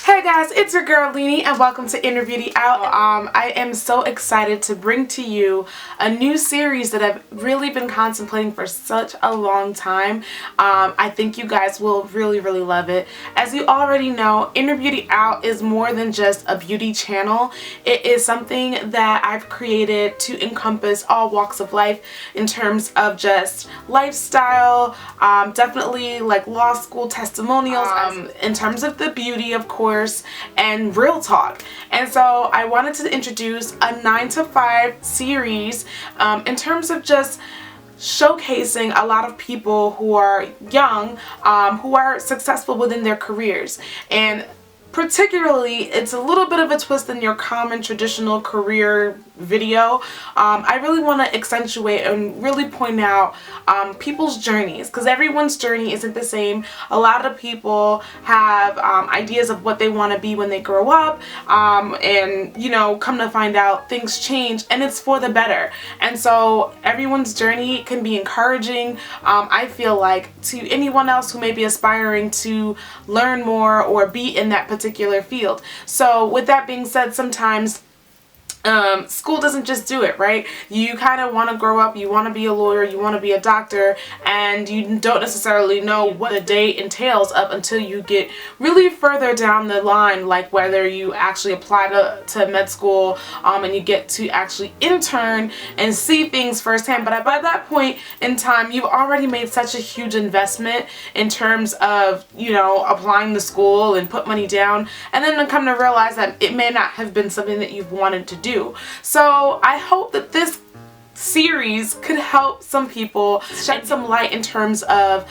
Hey guys, it's your girl Leanie and welcome to InnerBeautyOut. I am so excited to bring to you a new series that I've really been contemplating for such a long time. I think you guys will really love it. As you already know, InnerBeautyOut is more than just a beauty channel. It is something that I've created to encompass all walks of life in terms of just lifestyle, definitely like law school testimonials, in terms of the beauty, of course, and real talk. And so I wanted to introduce a 9 to 5 series in terms of just showcasing a lot of people who are young, who are successful within their careers. And particularly, it's a little bit of a twist in your common traditional career video. I really want to accentuate and really point out people's journeys, because everyone's journey isn't the same. A lot of people have ideas of what they want to be when they grow up, and you know, come to find out things change and it's for the better. And so everyone's journey can be encouraging, I feel like, to anyone else who may be aspiring to learn more or be in that particular field. So with that being said, sometimes school doesn't just do it, right? You kind of want to grow up, you want to be a lawyer, you want to be a doctor, and you don't necessarily know what the day entails up until you get really further down the line, like whether you actually apply to med school, and you get to actually intern and see things firsthand. But by that point in time, you've already made such a huge investment in terms of, you know, applying to school and put money down, and then to come to realize that it may not have been something that you've wanted to do. So I hope that this series could help some people shed some light in terms of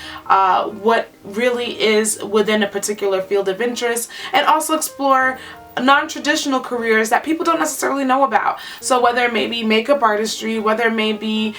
what really is within a particular field of interest, and also explore non-traditional careers that people don't necessarily know about. So whether it may be makeup artistry, whether it may be,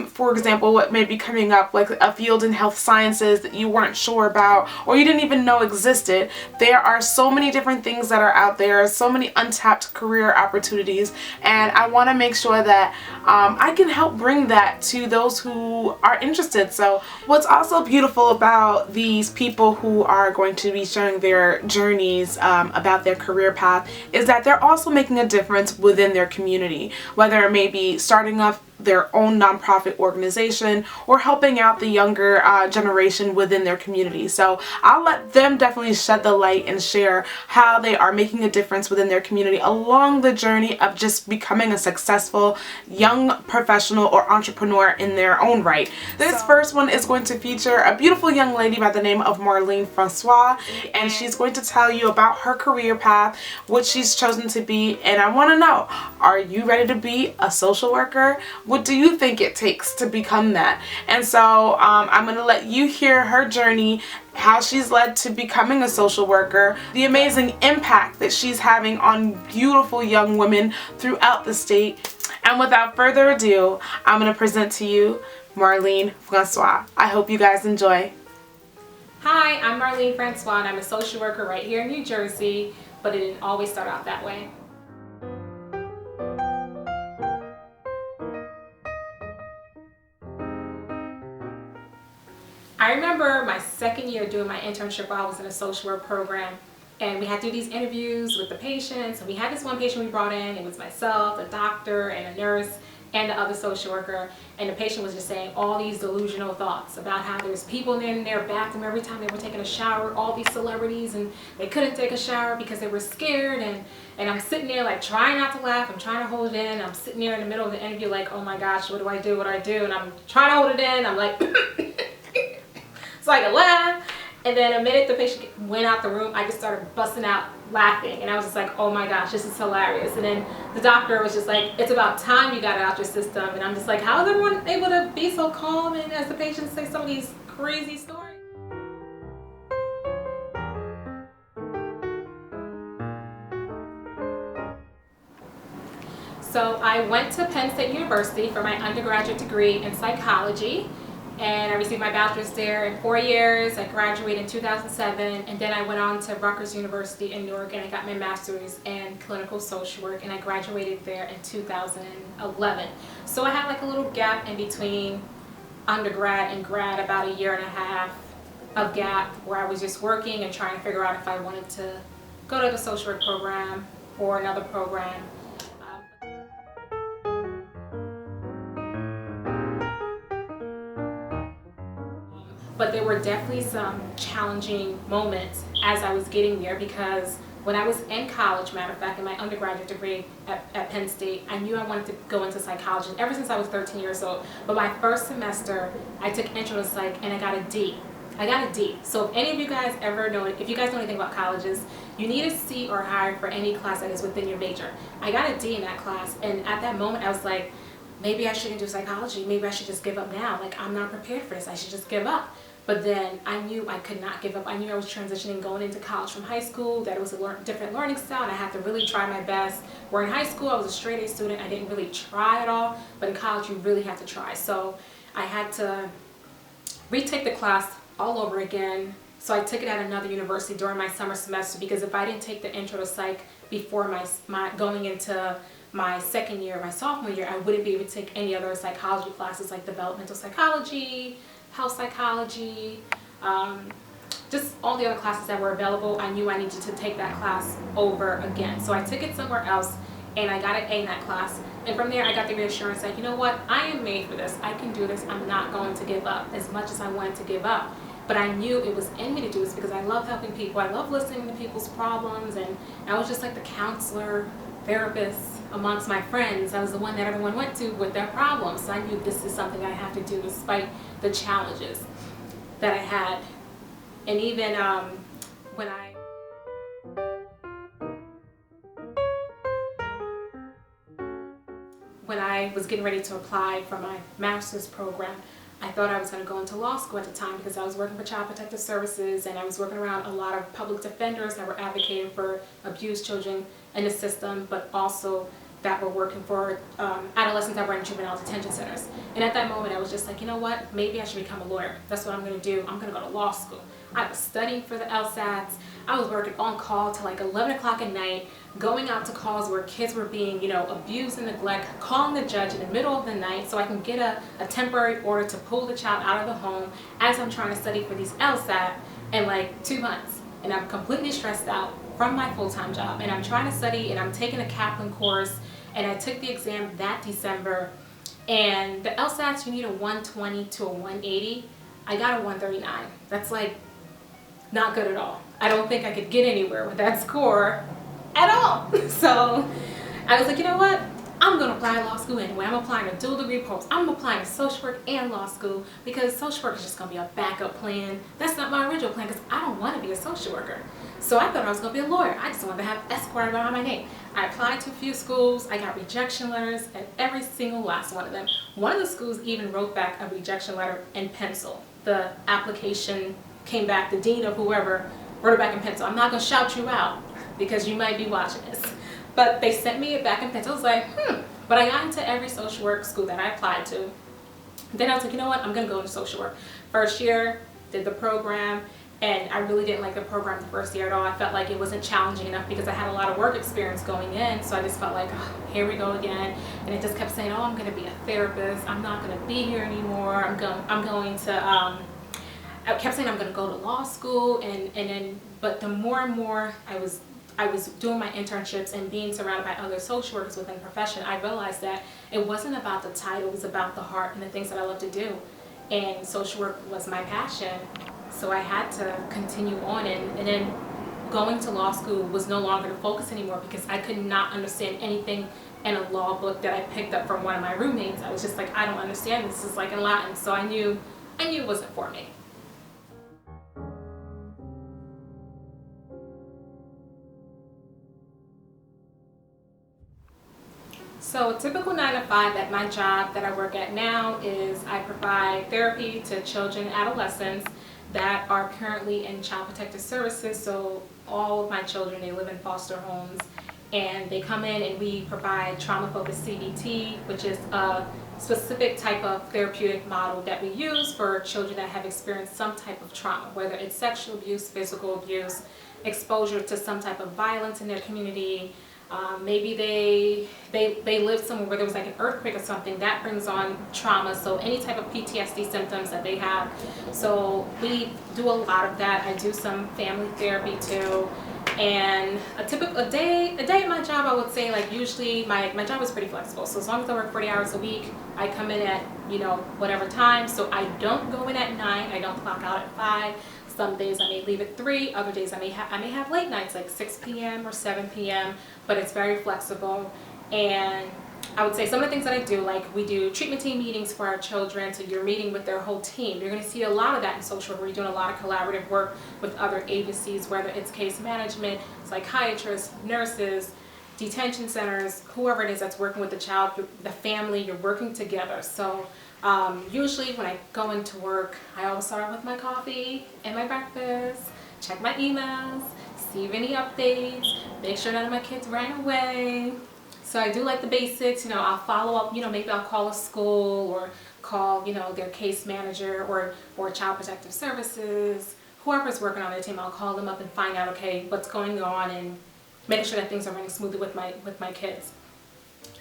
for example, what may be coming up, like a field in health sciences that you weren't sure about or you didn't even know existed. There are so many different things that are out there, so many untapped career opportunities, and I want to make sure that I can help bring that to those who are interested. So what's also beautiful about these people who are going to be sharing their journeys about their career path is that they're also making a difference within their community, whether it may be starting up their own nonprofit organization or helping out the younger generation within their community. So I'll let them definitely shed the light and share how they are making a difference within their community along the journey of just becoming a successful young professional or entrepreneur in their own right. This first one is going to feature a beautiful young lady by the name of Marlene and she's going to tell you about her career path, what she's chosen to be. And I want to know, are you ready to be a social worker? What do you think it takes to become that? And so I'm going to let you hear her journey, how she's led to becoming a social worker, the amazing impact that she's having on beautiful young women throughout the state. And without further ado, I'm going to present to you Marlene Francois. I hope you guys enjoy. Hi, I'm Marlene Francois and I'm a social worker right here in New Jersey, but it didn't always start out that way. I remember my second year doing my internship while I was in a social work program, and we had to do these interviews with the patients, and we had this one patient we brought in. It was myself, a doctor, and a nurse, and the other social worker, and the patient was just saying all these delusional thoughts about how there's people in their bathroom every time they were taking a shower, all these celebrities, and they couldn't take a shower because they were scared. And I'm sitting there like trying not to laugh, I'm trying to hold it in, I'm sitting there in the middle of the interview like, oh my gosh, what do I do, and I'm trying to hold it in, I'm like so I could laugh. And then a minute the patient went out the room, I just started busting out laughing, and I was just like, oh my gosh, this is hilarious. And then the doctor was just like, it's about time you got it out your system. And I'm just like, how is everyone able to be so calm and as the patients say some of these crazy stories? So I went to Penn State University for my undergraduate degree in psychology, and I received my bachelor's there in 4 years. I graduated in 2007, and then I went on to Rutgers University in Newark and I got my master's in clinical social work, and I graduated there in 2011. So I had like a little gap in between undergrad and grad, about a year and a half, of gap where I was just working and trying to figure out if I wanted to go to the social work program or another program. But there were definitely some challenging moments as I was getting there, because when I was in college, matter of fact, in my undergraduate degree at Penn State, I knew I wanted to go into psychology ever since I was 13 years old. But my first semester, I took intro to psych and I got a D. I got a D. So if any of you guys ever know, if you guys know anything about colleges, you need a C or higher for any class that is within your major. I got a D in that class, and at that moment I was like, maybe I shouldn't do psychology. Maybe I should just give up now. Like, I'm not prepared for this. I should just give up. But then I knew I could not give up. I knew I was transitioning, going into college from high school, that it was a different learning style, and I had to really try my best. Where in high school, I was a straight A student. I didn't really try at all. But in college, you really have to try. So I had to retake the class all over again. So I took it at another university during my summer semester, because if I didn't take the intro to psych before my going into my second year, my sophomore year, I wouldn't be able to take any other psychology classes like developmental psychology, health psychology, just all the other classes that were available. I knew I needed to take that class over again. So I took it somewhere else and I got an A in that class. And from there I got the reassurance that, you know what, I am made for this. I can do this. I'm not going to give up as much as I wanted to give up. But I knew it was in me to do this because I love helping people. I love listening to people's problems, and I was just like the counselor, therapist amongst my friends. I was the one that everyone went to with their problems. So I knew this is something I have to do despite the challenges that I had. And even when I was getting ready to apply for my master's program, I thought I was going to go into law school at the time, because I was working for Child Protective Services and I was working around a lot of public defenders that were advocating for abused children in the system, but also that were working for adolescents that were in juvenile detention centers. And at that moment I was just like, you know what, maybe I should become a lawyer. That's what I'm going to do. I'm going to go to law school. I was studying for the LSATs. I was working on call till like 11 o'clock at night, going out to calls where kids were being, you know, abused and neglected, calling the judge in the middle of the night so I can get a temporary order to pull the child out of the home as I'm trying to study for these LSAT in like 2 months. And I'm completely stressed out from my full-time job, and I'm trying to study, and I'm taking a Kaplan course, and I took the exam that December, and the LSATs, you need a 120 to a 180. I got a 139. That's like not good at all. I don't think I could get anywhere with that score at all. So I was like, you know what? I'm going to apply to law school anyway. I'm applying to dual degree programs. I'm applying to social work and law school, because social work is just going to be a backup plan. That's not my original plan, because I don't want to be a social worker. So I thought I was going to be a lawyer. I just wanted to have Esquire behind my name. I applied to a few schools. I got rejection letters at every single last one of them. One of the schools even wrote back a rejection letter in pencil. The application came back, the dean of whoever wrote it back in pencil. I'm not going to shout you out because you might be watching this. But they sent me it back in pencil. I was like, But I got into every social work school that I applied to. Then I was like, you know what? I'm going to go into social work. First year, did the program, and I really didn't like the program the first year at all. I felt like it wasn't challenging enough because I had a lot of work experience going in. So I just felt like, oh, here we go again. And it just kept saying, oh, I'm going to be a therapist. I'm not going to be here anymore. I'm going to, I kept saying I'm going to go to law school. But the more and more I was doing my internships and being surrounded by other social workers within the profession, I realized that it wasn't about the title, it was about the heart and the things that I love to do. And social work was my passion, so I had to continue on. And then going to law school was no longer the focus anymore, because I could not understand anything in a law book that I picked up from one of my roommates. I was just like, I don't understand, this is like in Latin. So I knew it wasn't for me. So a typical 9 to 5 at my job that I work at now is I provide therapy to children and adolescents that are currently in Child Protective Services. So all of my children, they live in foster homes, and they come in and we provide trauma-focused CBT, which is a specific type of therapeutic model that we use for children that have experienced some type of trauma, whether it's sexual abuse, physical abuse, exposure to some type of violence in their community, Maybe they lived somewhere where there was like an earthquake or something that brings on trauma. So any type of PTSD symptoms that they have. So we do a lot of that. I do some family therapy too. And a day at my job, I would say, like, usually my job is pretty flexible. So as long as I work 40 hours a week, I come in at, whatever time. So I don't go in at 9. I don't clock out at 5. Some days I may leave at 3. Other days I may have late nights, like 6 p.m. or 7 p.m. But it's very flexible. And I would say some of the things that I do, like we do treatment team meetings for our children, so you're meeting with their whole team. You're going to see a lot of that in social work, where you're doing a lot of collaborative work with other agencies, whether it's case management, psychiatrists, nurses, detention centers, whoever it is that's working with the child, the family, you're working together. So usually when I go into work, I always start off with my coffee and my breakfast, check my emails, see if any updates, make sure none of my kids ran away. So I do like the basics, I'll follow up, maybe I'll call a school or call, their case manager or Child Protective Services, whoever's working on their team. I'll call them up and find out, okay, what's going on, and making sure that things are running smoothly with my kids.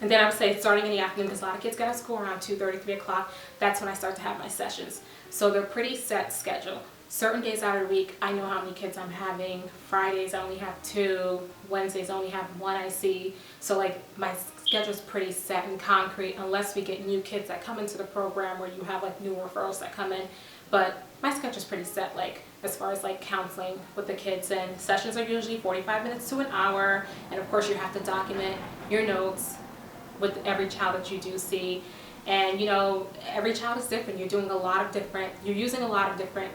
And then I would say starting in the afternoon, because a lot of kids get out of school around 2:30, 3 o'clock, that's when I start to have my sessions. So they're pretty set schedule. Certain days out of the week, I know how many kids I'm having. Fridays, I only have 2. Wednesdays, I only have 1 I see. So like my schedule's pretty set and concrete, unless we get new kids that come into the program, where you have like new referrals that come in. But my schedule's pretty set, like as far as like counseling with the kids. And sessions are usually 45 minutes to an hour. And of course you have to document your notes with every child that you do see. And every child is different. You're using a lot of different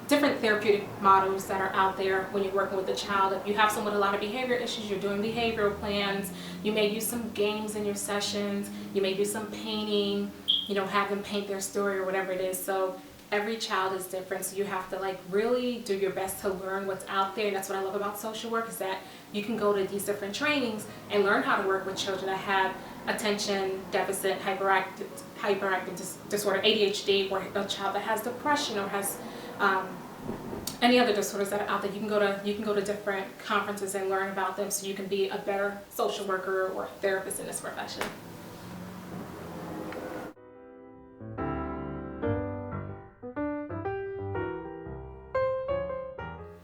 different therapeutic models that are out there when you're working with a child. If you have someone with a lot of behavior issues, you're doing behavioral plans. You may use some games in your sessions. You may do some painting, have them paint their story or whatever it is. So every child is different, so you have to like really do your best to learn what's out there. And that's what I love about social work, is that you can go to these different trainings and learn how to work with children that have attention deficit hyperactive disorder, ADHD, or a child that has depression or has any other disorders that are out there. You can go to different conferences and learn about them, so you can be a better social worker or therapist in this profession.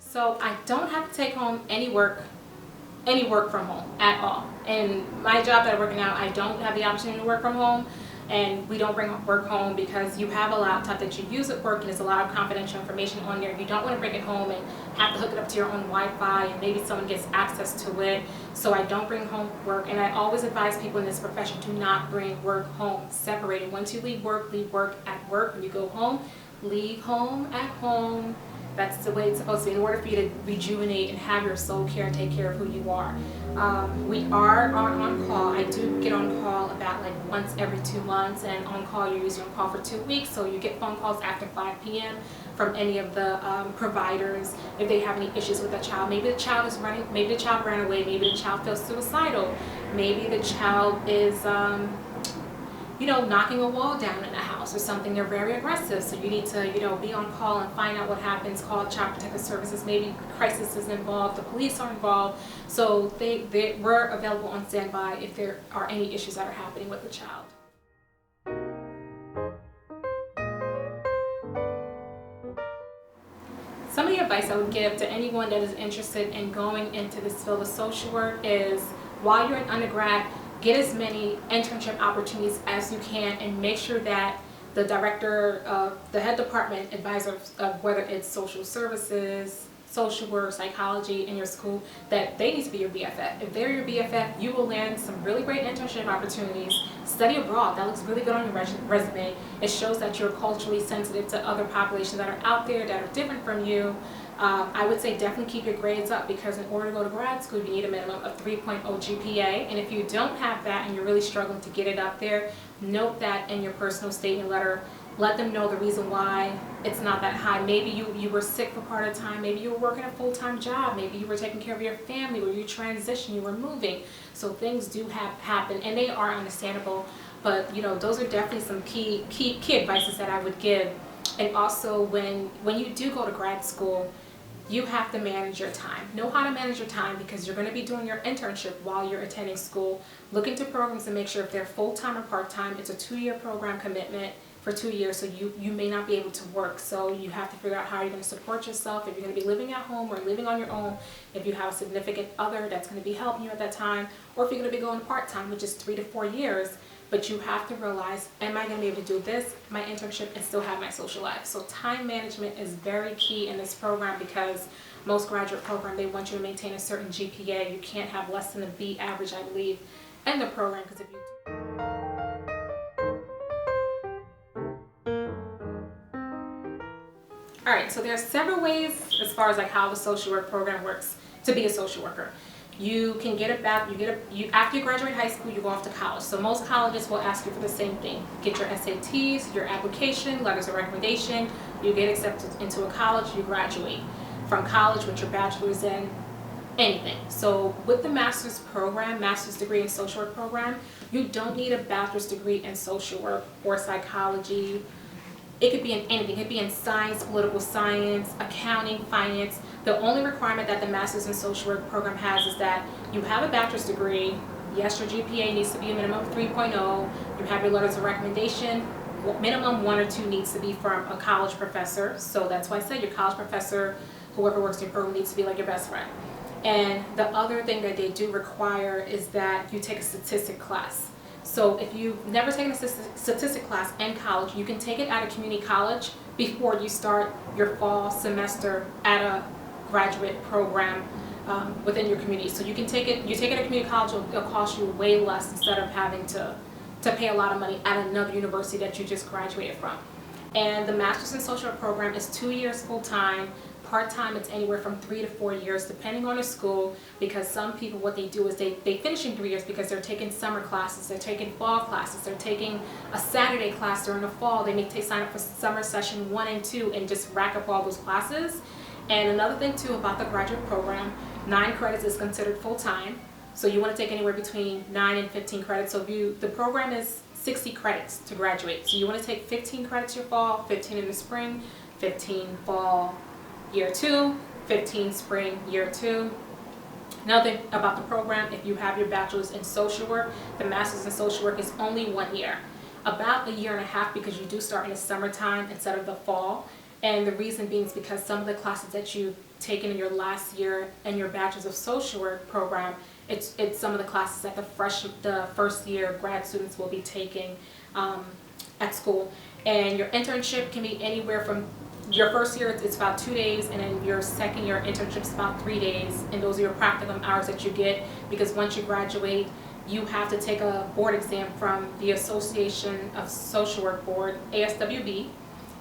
So I don't have to take home any work from home at all. And my job that I work in now, I don't have the opportunity to work from home. And we don't bring work home because you have a laptop that you use at work, and there's a lot of confidential information on there. You don't want to bring it home and have to hook it up to your own Wi-Fi, and maybe someone gets access to it. So I don't bring home work, and I always advise people in this profession to not bring work home. Separate it. Once you leave work at work. When you go home, leave home at home. That's the way it's supposed to be, in order for you to rejuvenate and have your soul care and take care of who you are. We are on call. I do get on call about like once every 2 months, and on call, you're usually on call for 2 weeks, so you get phone calls after 5 p.m. from any of the providers if they have any issues with a child. Maybe the child is running, maybe the child ran away, maybe the child feels suicidal, maybe the child is knocking a wall down in the house or something. They're very aggressive, so you need to, be on call and find out what happens. Call Child Protective Services. Maybe crisis is involved, the police are involved. So we're available on standby if there are any issues that are happening with the child. Some of the advice I would give to anyone that is interested in going into this field of social work is, while you're an undergrad, get as many internship opportunities as you can, and make sure that the director, the head department advisor of whether it's social services, social work, psychology in your school, that they need to be your BFF. If they're your BFF, you will land some really great internship opportunities. Study abroad. That looks really good on your resume. It shows that you're culturally sensitive to other populations that are out there that are different from you. I would say definitely keep your grades up, because in order to go to grad school, you need a minimum of 3.0 GPA. And if you don't have that and you're really struggling to get it up there, note that in your personal statement letter. Let them know the reason why it's not that high. Maybe you were sick for part of the time. Maybe you were working a full-time job. Maybe you were taking care of your family, or you transitioned, you were moving. So things do happen, and they are understandable. But those are definitely some key advices that I would give. And also, when you do go to grad school, you have to manage your time. Know how to manage your time, because you're going to be doing your internship while you're attending school. Look into programs and make sure if they're full-time or part-time. It's a 2-year program commitment for 2 years, so you may not be able to work. So you have to figure out how you're going to support yourself, if you're going to be living at home or living on your own, if you have a significant other that's going to be helping you at that time, or if you're going to be going part-time, which is 3 to 4 years. But you have to realize, am I going to be able to do this, my internship, and still have my social life? So time management is very key in this program, because most graduate programs, they want you to maintain a certain GPA. You can't have less than a B average, I believe, in the program, because if you Alright, so there are several ways as far as like how the social work program works to be a social worker. You can get after you graduate high school, you go off to college. So most colleges will ask you for the same thing. Get your SATs, your application, letters of recommendation, you get accepted into a college, you graduate from college with your bachelor's in anything. So with the master's program, master's degree in social work program, you don't need a bachelor's degree in social work or psychology. It could be in anything. It could be in science, political science, accounting, finance. The only requirement that the Master's in Social Work program has is that you have a bachelor's degree. Yes, your GPA needs to be a minimum of 3.0. You have your letters of recommendation. Minimum 1 or 2 needs to be from a college professor. So that's why I said your college professor, whoever works in your program, needs to be like your best friend. And the other thing that they do require is that you take a statistic class. So if you've never taken a statistic class in college, you can take it at a community college before you start your fall semester at a graduate program within your community. So you can take it, at a community college, it'll cost you way less instead of having to pay a lot of money at another university that you just graduated from. And the Master's in Social Work program is 2 years full-time. Part-time, it's anywhere from 3 to 4 years, depending on the school, because some people, what they do is they finish in 3 years because they're taking summer classes, they're taking fall classes, they're taking a Saturday class during the fall. They may sign up for summer session 1 and 2 and just rack up all those classes. And another thing too about the graduate program, 9 credits is considered full-time. So you want to take anywhere between 9 and 15 credits. So the program is 60 credits to graduate. So you want to take 15 credits your fall, 15 in the spring, 15 fall year 2, 15 spring year 2. Another thing about the program, if you have your bachelor's in social work, the master's in social work is only 1 year. About a year and a half, because you do start in the summertime instead of the fall. And the reason being is because some of the classes that you've taken in your last year in your bachelor's of social work program, it's some of the classes that the first year grad students will be taking at school. And your internship can be anywhere from your first year, it's about 2 days, and then your second year internship is about 3 days, and those are your practicum hours that you get, because once you graduate, you have to take a board exam from the Association of Social Work Board, ASWB,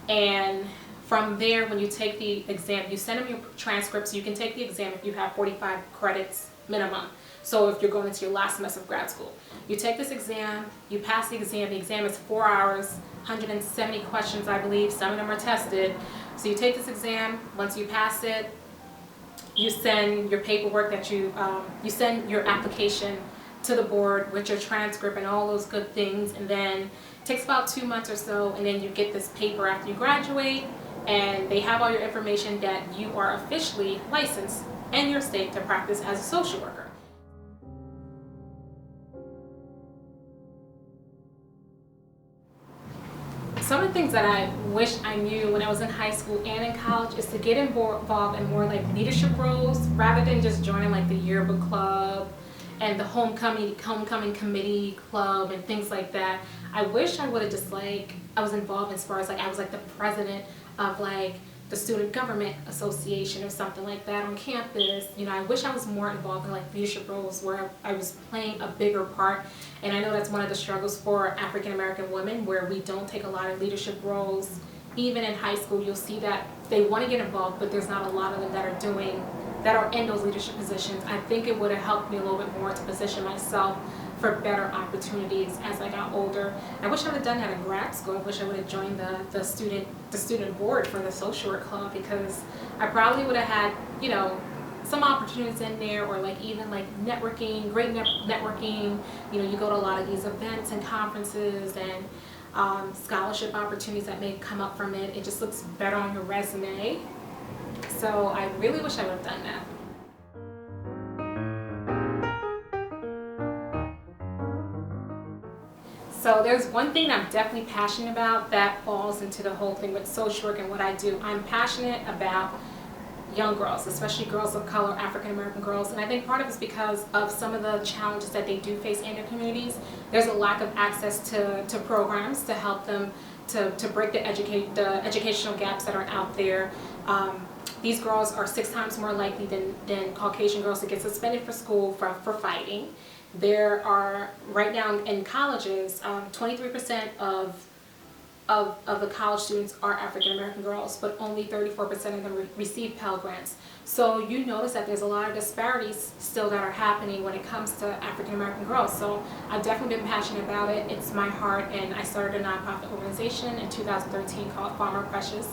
and from there, when you take the exam, you send them your transcripts. You can take the exam if you have 45 credits minimum. So if you're going into your last semester of grad school, you take this exam, you pass the exam. The exam is 4 hours, 170 questions, I believe. Some of them are tested. So you take this exam. Once you pass it, you send your paperwork that you send your application to the board with your transcript and all those good things. And then it takes about 2 months or so, and then you get this paper after you graduate, and they have all your information that you are officially licensed in your state to practice as a social worker. Some of the things that I wish I knew when I was in high school and in college is to get involved in more like leadership roles rather than just joining like the yearbook club and the homecoming committee club and things like that. I wish I would have just like, I was involved as far as like I was like the president of like the Student Government Association or something like that on campus. You know, I wish I was more involved in like leadership roles where I was playing a bigger part. And I know that's one of the struggles for African American women, where we don't take a lot of leadership roles. Even in high school, you'll see that they want to get involved, but there's not a lot of them that are in those leadership positions. I think it would have helped me a little bit more to position myself for better opportunities as I got older. I wish I would have done that in grad school. I wish I would have joined the student board for the social work club, because I probably would have had, you know, some opportunities in there, or like even like networking, great networking. You know, you go to a lot of these events and conferences and scholarship opportunities that may come up from it. It just looks better on your resume. So So I really wish I would have done that. So there's one thing I'm definitely passionate about that falls into the whole thing with social work and what I do. I'm passionate about young girls, especially girls of color, African American girls, and I think part of it's because of some of the challenges that they do face in their communities. There's a lack of access to programs to help them to break the educational gaps that are out there. These girls are 6 times more likely than Caucasian girls to get suspended for school for fighting. There are, right now in colleges, 23% of the college students are African American girls, but only 34% of them receive Pell Grants. So you notice that there's a lot of disparities still that are happening when it comes to African American girls. So I've definitely been passionate about it. It's my heart, and I started a nonprofit organization in 2013 called Farmer Precious,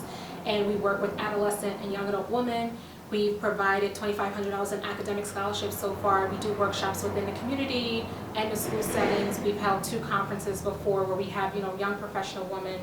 and we work with adolescent and young adult women. We've provided $2,500 in academic scholarships so far. We do workshops within the community and the school settings. We've held 2 conferences before where we have, young professional women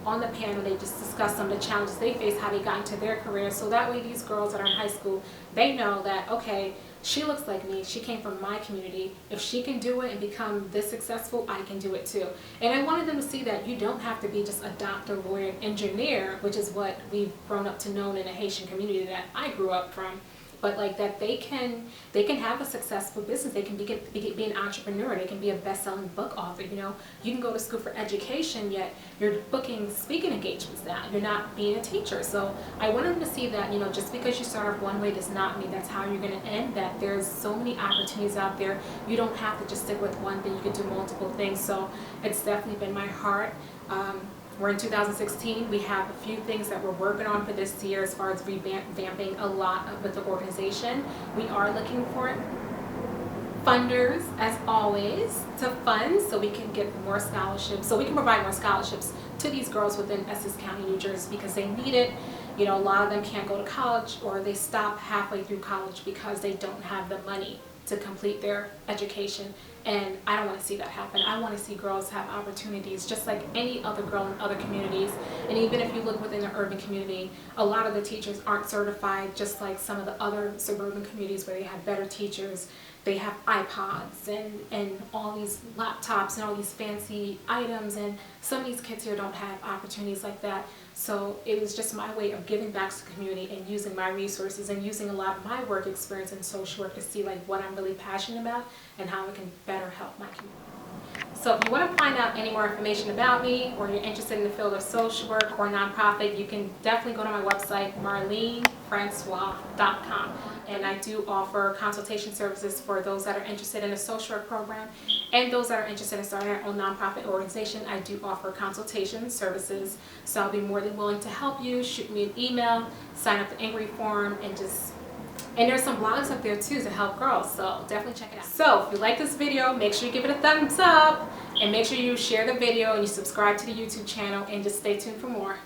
on the panel. They just discuss some of the challenges they face, how they got into their careers. So that way these girls that are in high school, they know that, okay, she looks like me, she came from my community. If she can do it and become this successful, I can do it too. And I wanted them to see that you don't have to be just a doctor, lawyer, engineer, which is what we've grown up to know in the Haitian community that I grew up from. But like that they can have a successful business. They can be an entrepreneur. They can be a best-selling book author. You can go to school for education, yet you're booking speaking engagements now. You're not being a teacher. So I want them to see that just because you start off one way does not mean that's how you're going to end. That there's so many opportunities out there. You don't have to just stick with one thing. You can do multiple things. So it's definitely been my heart. We're in 2016. We have a few things that we're working on for this year as far as revamping a lot with the organization. We are looking for funders, as always, to fund so we can get more scholarships, so we can provide more scholarships to these girls within Essex County, New Jersey, because they need it. A lot of them can't go to college, or they stop halfway through college because they don't have the money to complete their education. And I don't want to see that happen. I want to see girls have opportunities just like any other girl in other communities. And even if you look within the urban community, a lot of the teachers aren't certified, just like some of the other suburban communities where they have better teachers. They have iPods and all these laptops and all these fancy items, and some of these kids here don't have opportunities like that. So it was just my way of giving back to the community and using my resources and using a lot of my work experience in social work to see like what I'm really passionate about and how I can better help my community. So if you want to find out any more information about me, or you're interested in the field of social work or nonprofit, you can definitely go to my website, marlenefrancois.com. And I do offer consultation services for those that are interested in a social work program and those that are interested in starting their own nonprofit organization. I do offer consultation services, so I'll be more than willing to help you. Shoot me an email, sign up the inquiry form, and there's some blogs up there too to help girls, so definitely check it out. So if you like this video, make sure you give it a thumbs up, and make sure you share the video and you subscribe to the YouTube channel, and just stay tuned for more.